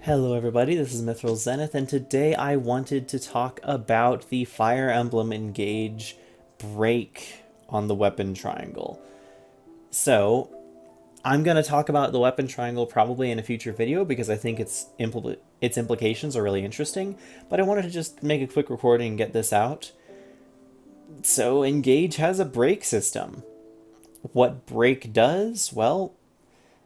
Hello everybody, this is Mithril Zenith, and today I wanted to talk about the Fire Emblem Engage break on the weapon triangle. So, I'm going to talk about the weapon triangle probably in a future video because I think its implications are really interesting, but I wanted to just make a quick recording and get this out. So, Engage has a break system. What break does? Well,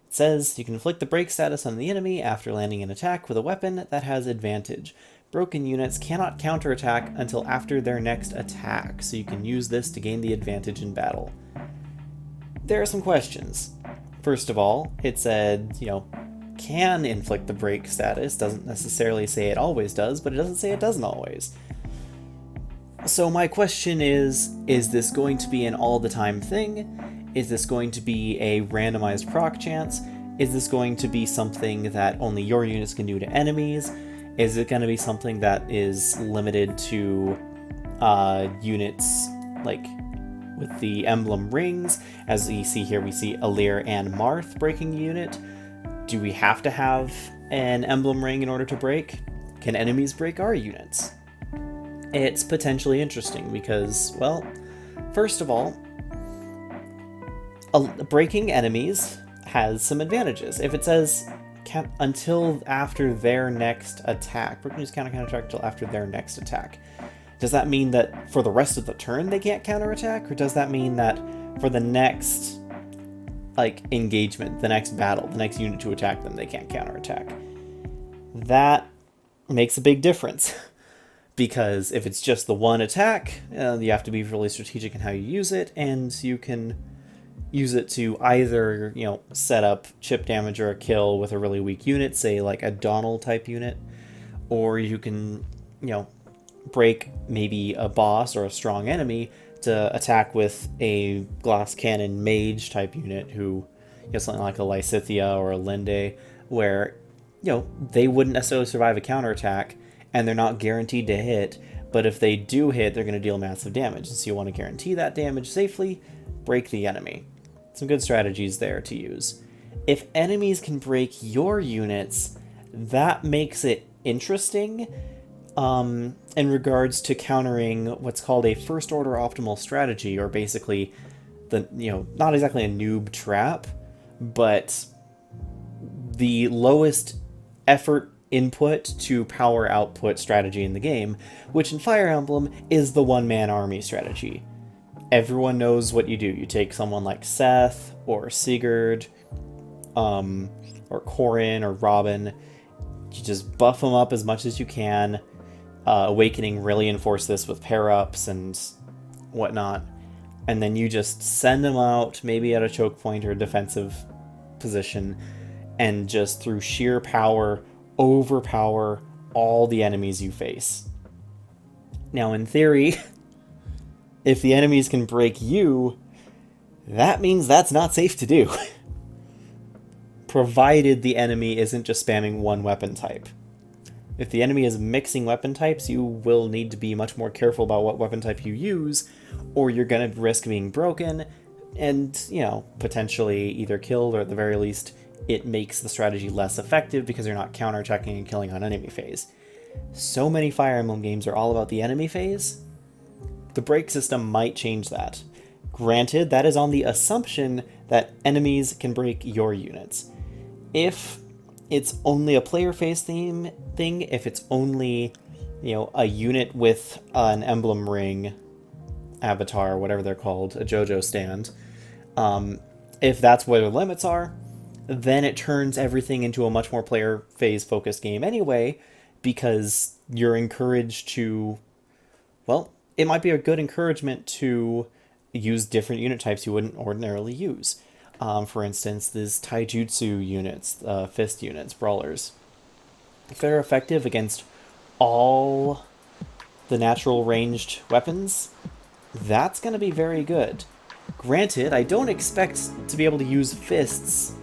says you can inflict the break status on the enemy after landing an attack with a weapon that has advantage. Broken units cannot counterattack until after their next attack, so you can use this to gain the advantage in battle. There are some questions. First of all, it said, can inflict the break status. Doesn't necessarily say it always does, but it doesn't say it doesn't always. So my question is this going to be an all-the-time thing? Is this going to be a randomized proc chance? Is this going to be something that only your units can do to enemies? Is it going to be something that is limited to units like with the emblem rings? As you see here, we see Alir and Marth breaking a unit. Do we have to have an emblem ring in order to break? Can enemies break our units? It's potentially interesting because, well, first of all, breaking enemies has some advantages. If it says until after their next attack, broken units cannot counterattack until after their next attack. Does that mean that for the rest of the turn they can't counterattack, or does that mean that for the next engagement, the next battle, the next unit to attack them, they can't counterattack? That makes a big difference. Because if it's just the one attack, you have to be really strategic in how you use it, and you can use it to either, set up chip damage or a kill with a really weak unit, say like a Donald type unit, or you can, break maybe a boss or a strong enemy to attack with a glass cannon mage type unit who, something like a Lysithea or a Linde, where, they wouldn't necessarily survive a counterattack, and they're not guaranteed to hit, but if they do hit, they're going to deal massive damage. And so you want to guarantee that damage safely, break the enemy. Some good strategies there to use. If enemies can break your units, that makes it interesting in regards to countering what's called a first order optimal strategy, or basically the, not exactly a noob trap, but the lowest effort input to power output strategy in the game, which in Fire Emblem is the one-man army strategy. Everyone knows what you do. You take someone like Seth or Sigurd, or Corrin or Robin. You just buff them up as much as you can. Awakening really enforce this with pair-ups and whatnot. And then you just send them out, maybe at a choke point or a defensive position, and just through sheer power overpower all the enemies you face. Now, in theory, if the enemies can break you, that means that's not safe to do. Provided the enemy isn't just spamming one weapon type. If the enemy is mixing weapon types, you will need to be much more careful about what weapon type you use, or you're going to risk being broken and, potentially either killed, or at the very least, it makes the strategy less effective because you're not counterattacking and killing on enemy phase. So many Fire Emblem games are all about the enemy phase. The break system might change that. Granted, that is on the assumption that enemies can break your units. If it's only a player phase thing, if it's only, a unit with an emblem ring, avatar, whatever they're called, a JoJo stand, if that's where the limits are, then it turns everything into a much more player phase focused game anyway, because you're encouraged to, well, it might be a good encouragement to use different unit types you wouldn't ordinarily use. For instance, these taijutsu units, fist units, brawlers. If they're effective against all the natural ranged weapons, that's going to be very good. Granted, I don't expect to be able to use fists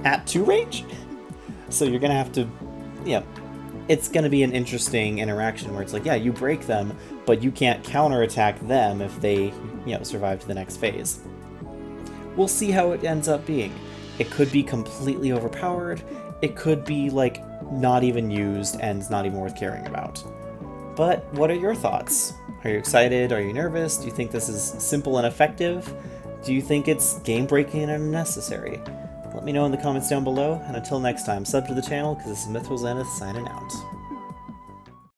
at 2 range, so you're gonna have to, it's gonna be an interesting interaction where it's like, yeah, you break them, but you can't counterattack them if they, survive to the next phase. We'll see how it ends up being. It could be completely overpowered. it could be like not even used and not even worth caring about. But what are your thoughts? Are you excited? Are you nervous? Do you think this is simple and effective? Do you think it's game-breaking and unnecessary? Let me know in the comments down below, and until next time, sub to the channel, because this is Mythral Zenith signing out.